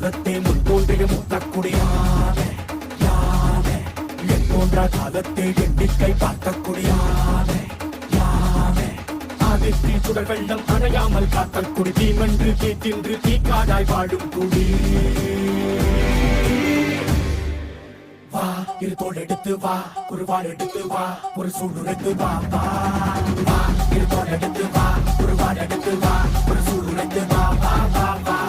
காலத்தே முன் தோன்றிய முத்தக்குடியானே யானே என் போன்ற காலத்தே எண்ணிக்கை பார்க்கக்கூடியானே யானே ஆதித்தி சுடர் வெள்ளம் அணையாமல் காத்தக்குடி தீமன்று தீத்தின்று தீக்காடாய் வாழும் குடி வா இரு தோள் எடுத்து வா ஒரு வாள் எடுத்து வா ஒரு சூடு எடுத்து வா வா வா இரு தோள் எடுத்து வா ஒரு வாள் எடுத்து வா ஒரு சூடு எடுத்து வா வா வா வா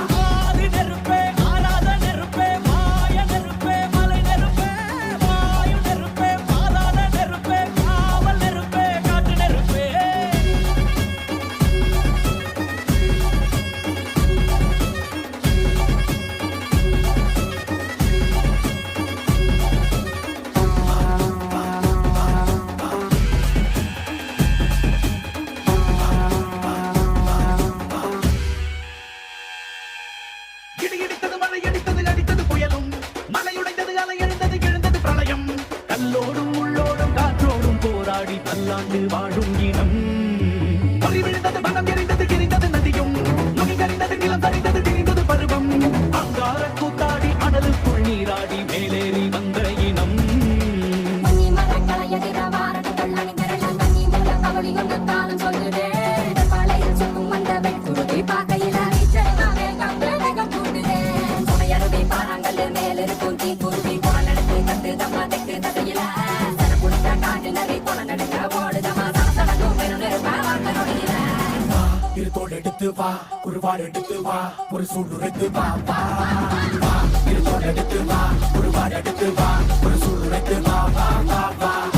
பல்லாண்டு வாழும் இனம் பொறி விழுந்தது மனம் எரிந்தது கிரிந்தது நதியும் நுகி கரிந்தது நிலம் தரிந்தது திரிந்தது பருவம் அங்கார கூத்தாடி அனலுக்குள் நீராடி மேலேறி வந்த இனம் மேலிருக்கும் தீ குருவி புறநடத்து கத்து தம்மா தெக்கு தகையில இரு தோள் எடுத்து வா ஒரு வாள் எடுத்து வா ஒரு சூடு எடுத்து வா வா வா இரு தோள் எடுத்து வா ஒரு வாள் எடுத்து வா ஒரு சூடு எடுத்து வா வா வா வா